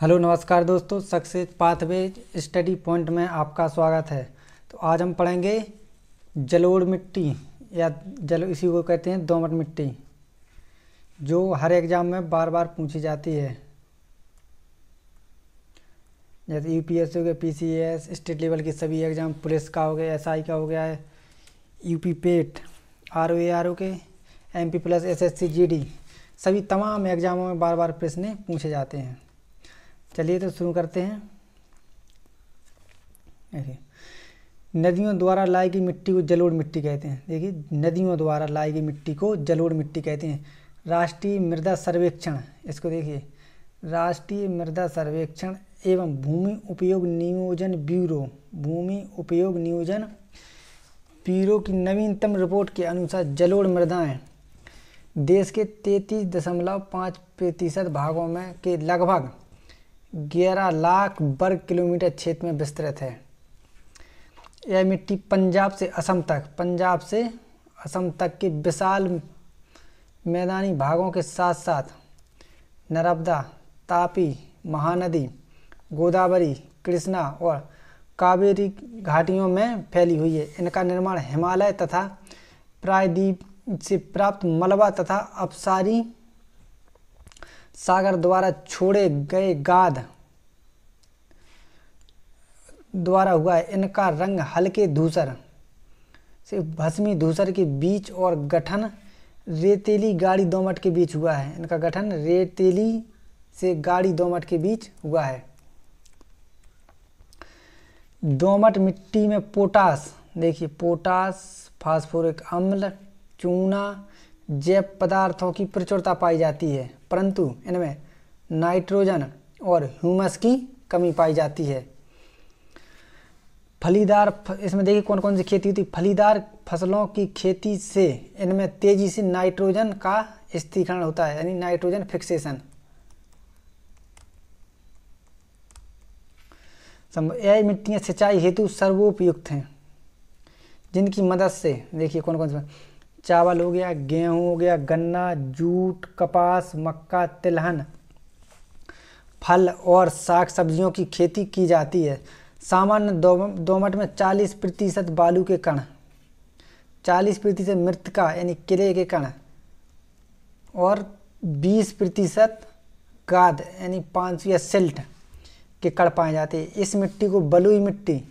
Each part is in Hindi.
हेलो नमस्कार दोस्तों, सक्सेस पाथवेज स्टडी पॉइंट में आपका स्वागत है। तो आज हम पढ़ेंगे जलोढ़ मिट्टी या इसी को कहते हैं दोमट मिट्टी, जो हर एग्ज़ाम में बार बार पूछी जाती है। जैसे यूपीएससी हो गया, पीसीएस, स्टेट लेवल के सभी एग्ज़ाम, पुलिस का हो गया, एसआई का हो गया है, यूपी पेट, आरओ के, एमपी प्लस, एसएससी जीडी, सभी तमाम एग्ज़ामों में बार बार प्रश्न पूछे जाते हैं। चलिए तो शुरू करते हैं। देखिए, नदियों द्वारा लाई गई मिट्टी को जलोढ़ मिट्टी कहते हैं। देखिए, नदियों द्वारा लाई गई मिट्टी को जलोढ़ मिट्टी कहते हैं। राष्ट्रीय मृदा सर्वेक्षण, इसको देखिए, राष्ट्रीय मृदा सर्वेक्षण एवं भूमि उपयोग नियोजन ब्यूरो की नवीनतम रिपोर्ट के अनुसार जलोढ़ मृदाएं देश के 33.5% भागों में के लगभग 11 लाख वर्ग किलोमीटर क्षेत्र में विस्तृत है। यह मिट्टी पंजाब से असम तक के विशाल मैदानी भागों के साथ साथ नर्मदा, तापी, महानदी, गोदावरी, कृष्णा और कावेरी घाटियों में फैली हुई है। इनका निर्माण हिमालय तथा प्रायद्वीप से प्राप्त मलबा तथा अपसारी सागर द्वारा छोड़े गए गाद द्वारा हुआ है। इनका रंग हल्के धूसर से भस्मी धूसर के बीच और गठन रेतीली गाढ़ी दोमट के बीच हुआ है। इनका गठन रेतीली से गाढ़ी दोमट के बीच हुआ है। दोमट मिट्टी में पोटास, देखिए, पोटास, फास्फोरिक अम्ल, चूना जैव पदार्थों की प्रचुरता पाई जाती है, परंतु इनमें नाइट्रोजन और ह्यूमस की कमी पाई जाती है। फलीदार, इसमें देखिए कौन कौन सी खेती होती है। फलीदार फसलों की खेती से इनमें तेजी से नाइट्रोजन का स्थिरीकरण होता है, यानी नाइट्रोजन फिक्सेशन। यह मिट्टियाँ सिंचाई हेतु सर्वोपयुक्त हैं, जिनकी मदद से, देखिए कौन कौन सी, चावल हो गया, गेहूं हो गया, गन्ना, जूट, कपास, मक्का, तिलहन, फल और साग सब्जियों की खेती की जाती है। सामान्य दोमट में 40% बालू के कण, 40% मृत्तिका यानी क्ले के कण और 20% गाद यानी 500 या सिल्ट के कण पाए जाते हैं। इस मिट्टी को बलुई मिट्टी,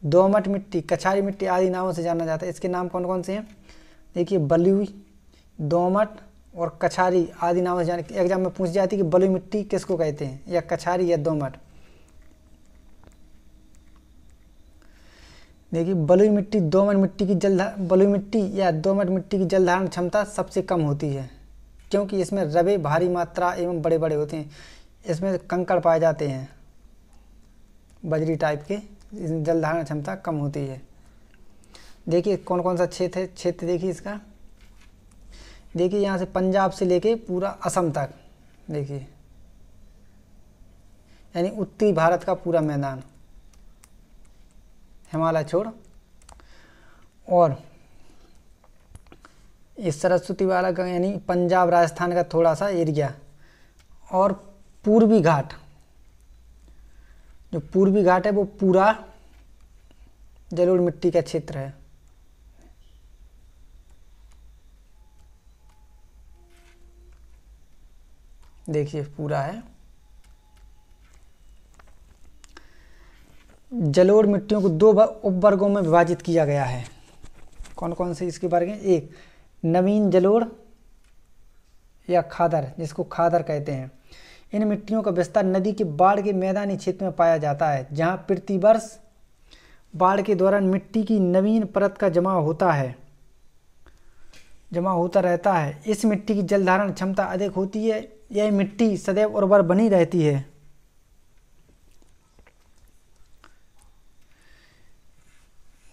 दोमट मिट्टी, कछारी मिट्टी आदि नामों से जाना जाता है। इसके नाम कौन कौन से हैं? देखिए, बलुई, दोमट और कछारी आदि नामों से जाने। एग्जाम में पूछ जाती है कि बलुई मिट्टी किसको कहते हैं, या कछारी या दोमट। देखिए, बलुई मिट्टी या दोमट मिट्टी की जल धारण क्षमता सबसे कम होती है, क्योंकि इसमें रवे भारी मात्रा एवं बड़े बड़े होते हैं। इसमें कंकड़ पाए जाते हैं बजरी टाइप के, जल धारण क्षमता कम होती है। देखिए कौन कौन सा क्षेत्र देखिए इसका, देखिए यहाँ से पंजाब से लेके पूरा असम तक, देखिए, यानी उत्तरी भारत का पूरा मैदान, हिमालय छोड़, और इस सरस्वती वाला का यानी पंजाब राजस्थान का थोड़ा सा एरिया, और पूर्वी घाट, जो पूर्वी घाट है वो पूरा जलोढ़ मिट्टी का क्षेत्र है। देखिए पूरा है। जलोढ़ मिट्टियों को 2 उपवर्गों में विभाजित किया गया है। कौन कौन से इसके बारे में? एक, नवीन जलोढ़ या खादर, जिसको खादर कहते हैं। इन मिट्टियों का विस्तार नदी के बाढ़ के मैदानी क्षेत्र में पाया जाता है, जहां प्रतिवर्ष बाढ़ के दौरान मिट्टी की नवीन परत का जमा होता रहता है। इस मिट्टी की जल धारण क्षमता अधिक होती है। यह मिट्टी सदैव उर्वर बनी रहती है।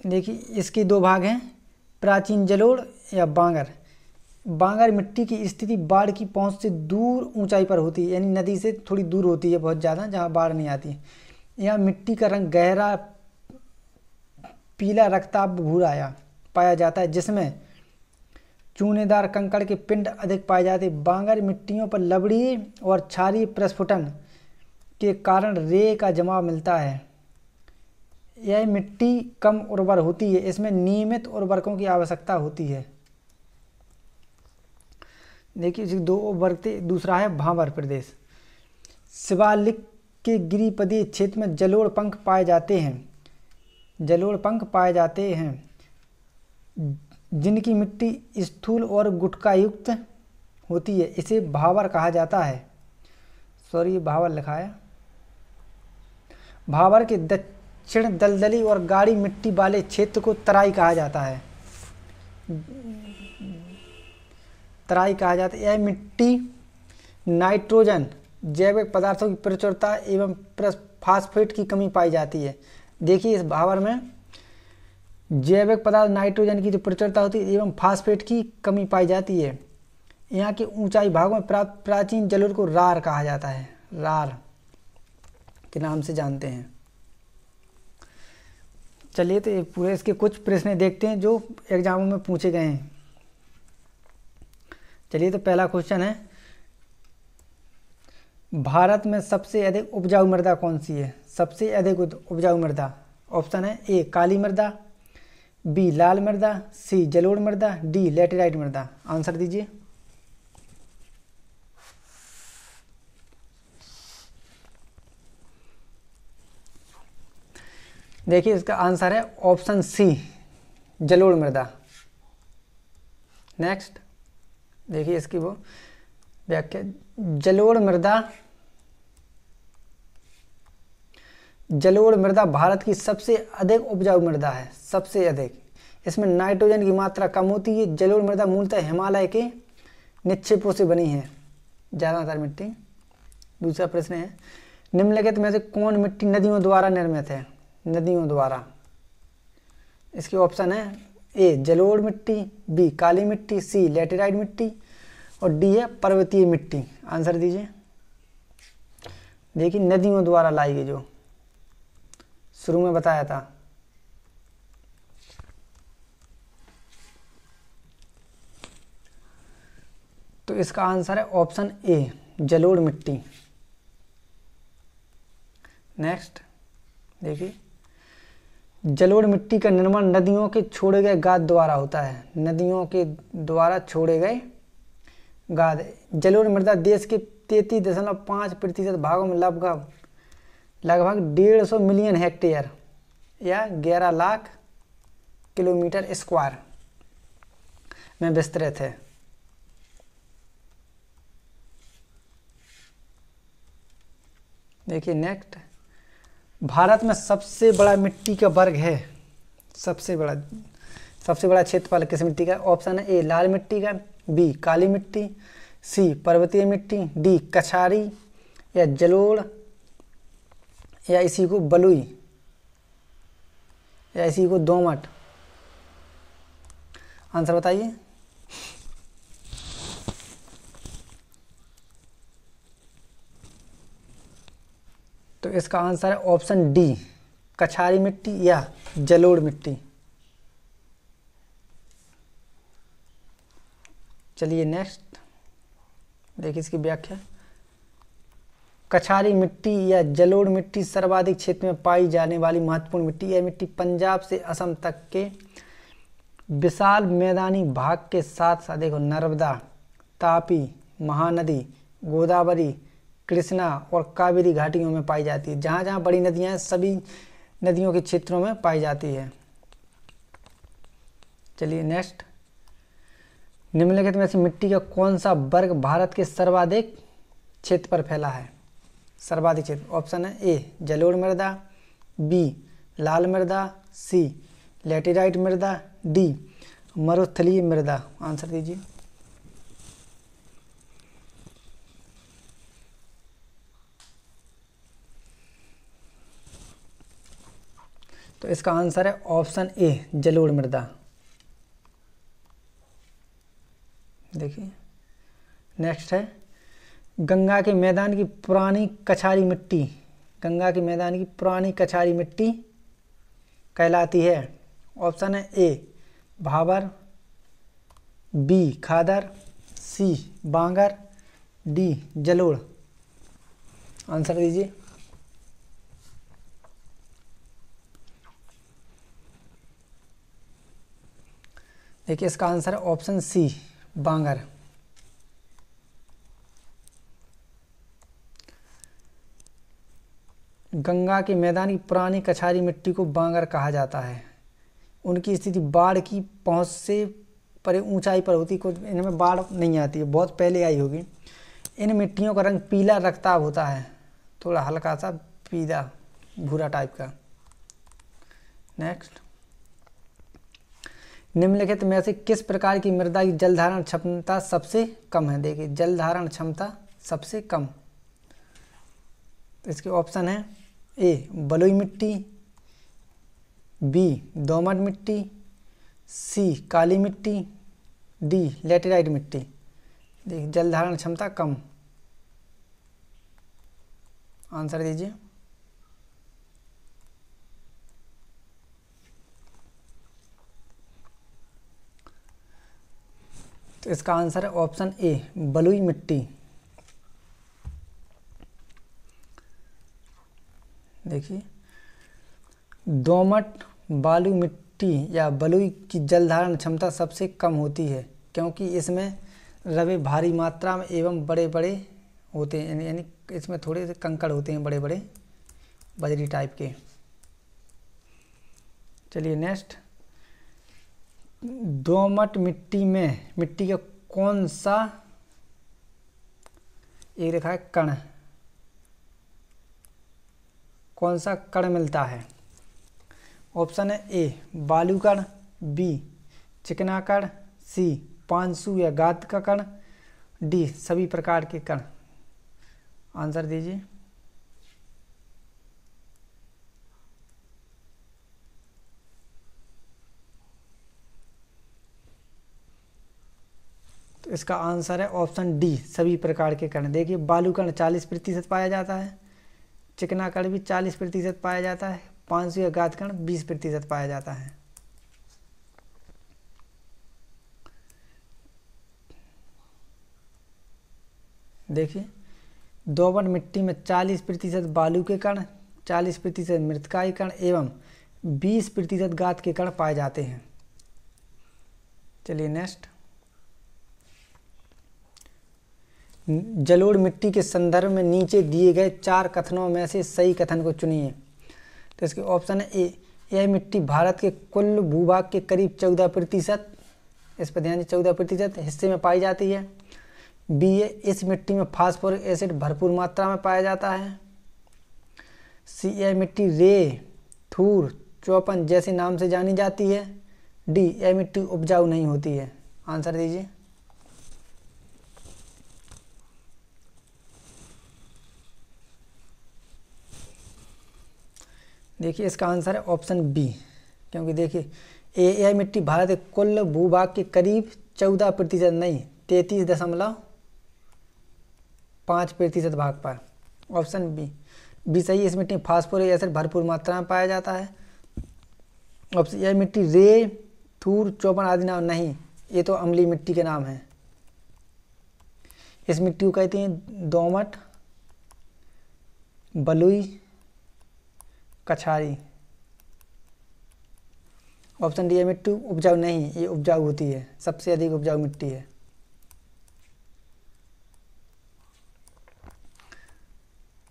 देखिए, इसके 2 भाग हैं, प्राचीन जलोढ़ या बांगर। बांगर मिट्टी की स्थिति बाढ़ की पहुंच से दूर ऊंचाई पर होती है, यानी नदी से थोड़ी दूर होती है बहुत ज़्यादा, जहां बाढ़ नहीं आती। यह मिट्टी का रंग गहरा पीला रक्ताभ भूरा पाया जाता है, जिसमें चूनेदार कंकड़ के पिंड अधिक पाए जाते। बांगर मिट्टियों पर लवणीय और क्षारीय प्रस्फुटन के कारण रेय का जमाव मिलता है। यह मिट्टी कम उर्वर होती है, इसमें नियमित उर्वरकों की आवश्यकता होती है। देखिए इसकी दो उर्वरकते, दूसरा है भांवर प्रदेश। शिवालिक के गिरिपदीय क्षेत्र में जलोढ़ पंख पाए जाते हैं, जलोढ़ पंख पाए जाते हैं, जिनकी मिट्टी स्थूल और गुटका युक्त होती है। इसे भावर कहा जाता है। सॉरी, भावर लिखा है। भावर के दक्षिण दलदली और गाढ़ी मिट्टी वाले क्षेत्र को तराई कहा जाता है। तराई कहा जाता है। यह मिट्टी नाइट्रोजन, जैविक पदार्थों की प्रचुरता एवं फास्फेट की कमी पाई जाती है। देखिए इस भावर में जैविक पदार्थ नाइट्रोजन की जो प्रचुरता होती है एवं फास्फेट की कमी पाई जाती है। यहाँ के ऊंचाई भागों में प्राप्त प्राचीन जलोढ़ को रार कहा जाता है, रार के नाम से जानते हैं। चलिए तो पूरे इसके कुछ प्रश्न देखते हैं जो एग्जामों में पूछे गए हैं। चलिए तो पहला क्वेश्चन है, भारत में सबसे अधिक उपजाऊ मृदा कौन सी है? सबसे अधिक उपजाऊ मृदा, ऑप्शन है ए काली मृदा, बी लाल मृदा, सी जलोढ़ मृदा, डी लैटेराइट मृदा। आंसर दीजिए। देखिए इसका आंसर है ऑप्शन सी जलोढ़ मृदा। नेक्स्ट देखिए इसकी वो व्याख्या, जलोढ़ मृदा, जलोढ़ मृदा भारत की सबसे अधिक उपजाऊ मृदा है, सबसे अधिक। इसमें नाइट्रोजन की मात्रा कम होती है। जलोढ़ मृदा मूलतः हिमालय के निक्षेपों से बनी है ज़्यादातर मिट्टी। दूसरा प्रश्न है, निम्नलिखित में से कौन मिट्टी नदियों द्वारा निर्मित है? नदियों द्वारा, इसके ऑप्शन है ए जलोढ़ मिट्टी, बी काली मिट्टी, सी लैटेराइट मिट्टी और डी है पर्वतीय मिट्टी। आंसर दीजिए। देखिए नदियों द्वारा लाई गई, जो शुरू में बताया था। तो इसका आंसर है ऑप्शन ए जलोढ़ मिट्टी। नेक्स्ट देखिए, जलोढ़ मिट्टी का निर्माण नदियों के छोड़े गए गाद द्वारा होता है। नदियों के द्वारा छोड़े गए गाद। जलोढ़ मृदा देश के 33.5% भागों में लगभग 150 मिलियन हेक्टेयर या 11 लाख किलोमीटर स्क्वायर में विस्तृत है। देखिए नेक्स्ट, भारत में सबसे बड़ा मिट्टी का वर्ग है, सबसे बड़ा क्षेत्रफल किस मिट्टी का? ऑप्शन है ए लाल मिट्टी का, बी काली मिट्टी, सी पर्वतीय मिट्टी, डी कछारी या जलोढ़ या इसी को बलुई या इसी को दोमट। आंसर बताइए। तो इसका आंसर है ऑप्शन डी कछारी मिट्टी या जलोढ़ मिट्टी। चलिए नेक्स्ट देखिए इसकी व्याख्या, कछारी मिट्टी या जलोढ़ मिट्टी सर्वाधिक क्षेत्र में पाई जाने वाली महत्वपूर्ण मिट्टी। यह मिट्टी पंजाब से असम तक के विशाल मैदानी भाग के साथ साथ देखो नर्मदा, तापी, महानदी, गोदावरी, कृष्णा और कावेरी घाटियों में पाई जाती है। जहाँ जहाँ बड़ी नदियाँ हैं सभी नदियों के क्षेत्रों में पाई जाती है। चलिए नेक्स्ट, निम्नलिखित में से मिट्टी का कौन सा वर्ग भारत के सर्वाधिक क्षेत्र पर फैला है? सर्वाधिक क्षेत्र, ऑप्शन है ए जलोढ़ मृदा, बी लाल मृदा, सी लैटेराइट मृदा, डी मरुस्थलीय मृदा। आंसर दीजिए। तो इसका आंसर है ऑप्शन ए जलोढ़ मृदा। देखिए नेक्स्ट है, गंगा के मैदान की पुरानी कछारी मिट्टी, गंगा के मैदान की पुरानी कछारी मिट्टी कहलाती है। ऑप्शन है ए भाबर, बी खादर, सी बांगर, डी जलोढ़। आंसर दीजिए। देखिए इसका आंसर है ऑप्शन सी, बांगर। गंगा के मैदान की पुरानी कछारी मिट्टी को बांगर कहा जाता है। उनकी स्थिति बाढ़ की पहुंच से परे ऊंचाई पर होती, कुछ इनमें बाढ़ नहीं आती है, बहुत पहले आई होगी। इन मिट्टियों का रंग पीला रक्ताभ होता है, थोड़ा हल्का सा पीला भूरा टाइप का। नेक्स्ट, निम्नलिखित में से किस प्रकार की मृदा की जल धारण क्षमता सबसे कम है? देखिए जल धारण क्षमता सबसे कम, तो इसके ऑप्शन है ए बलुई मिट्टी, बी दोमट मिट्टी, सी काली मिट्टी, डी लेटेराइट मिट्टी। देखिए जल धारण क्षमता कम, आंसर दीजिए। तो इसका आंसर है ऑप्शन ए बलुई मिट्टी। देखिए दोमट बालू मिट्टी या बलुई की जल धारण क्षमता सबसे कम होती है, क्योंकि इसमें रवे भारी मात्रा में एवं बड़े बड़े होते हैं, यानी इसमें थोड़े से कंकड़ होते हैं, बड़े बड़े बजरी टाइप के। चलिए नेक्स्ट, दोमट मिट्टी का कौन सा एक लिखा है कण, कौन सा कण मिलता है? ऑप्शन है ए बालू कण, बी चिकना कण, सी पांसु या गाद का कण, डी सभी प्रकार के कण। आंसर दीजिए। तो इसका आंसर है ऑप्शन डी सभी प्रकार के कण। देखिए बालू कण 40% पाया जाता है, चिकना कण भी 40% पाया जाता है, पांसु या गाद कण 20% पाया जाता है। देखिए दोमट मिट्टी में 40% बालू के कण, 40% मृत्तिकाई कण एवं 20% गाद के कण पाए जाते हैं। चलिए नेक्स्ट, जलोढ़ मिट्टी के संदर्भ में नीचे दिए गए 4 कथनों में से सही कथन को चुनिए। तो इसके ऑप्शन है ए यह मिट्टी भारत के कुल भूभाग के करीब 14%, इस पर ध्यान दें 14% हिस्से में पाई जाती है। बी है इस मिट्टी में फास्फोरिक एसिड भरपूर मात्रा में पाया जाता है। सी यह मिट्टी रे, थूर, चौपन जैसे नाम से जानी जाती है। डी यह मिट्टी उपजाऊ नहीं होती है। आंसर दीजिए। देखिए इसका आंसर है ऑप्शन बी, क्योंकि देखिए यह मिट्टी भारत के कुल भूभाग के करीब 14% नहीं 33.5% भाग पर। ऑप्शन बी सही। इस मिट्टी में फास्फोरिक एसिड भरपूर मात्रा में पाया जाता है। ऑप्शन यह मिट्टी रे, थूर, चौपन आदि नाम नहीं, ये तो अम्लीय मिट्टी के नाम है। इस मिट्टी को कहते हैं दोमट, बलुई, कछारी। ऑप्शन डी है मिट्टी उपजाऊ नहीं, ये उपजाऊ होती है, सबसे अधिक उपजाऊ मिट्टी है।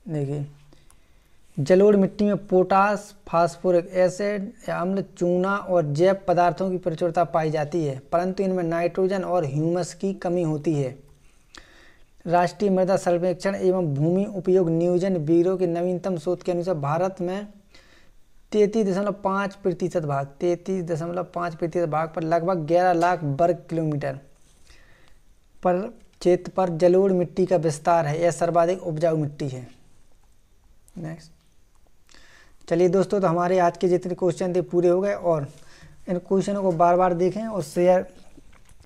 देखिए जलोढ़ मिट्टी में पोटास, फास्फोरिक एसिड या अम्ल, चूना और जैव पदार्थों की प्रचुरता पाई जाती है, परंतु इनमें नाइट्रोजन और ह्यूमस की कमी होती है। राष्ट्रीय मृदा सर्वेक्षण एवं भूमि उपयोग नियोजन ब्यूरो के नवीनतम शोध के अनुसार भारत में 33.5% भाग 33.5% भाग पर लगभग 11 लाख वर्ग किलोमीटर पर क्षेत्र पर जलोढ़ मिट्टी का विस्तार है। यह सर्वाधिक उपजाऊ मिट्टी है। नेक्स्ट, चलिए दोस्तों, तो हमारे आज के जितने क्वेश्चन थे पूरे हो गए, और इन क्वेश्चनों को बार बार देखें और शेयर,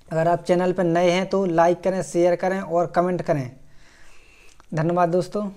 अगर आप चैनल पर नए हैं तो लाइक करें, शेयर करें और कमेंट करें। धन्यवाद दोस्तों।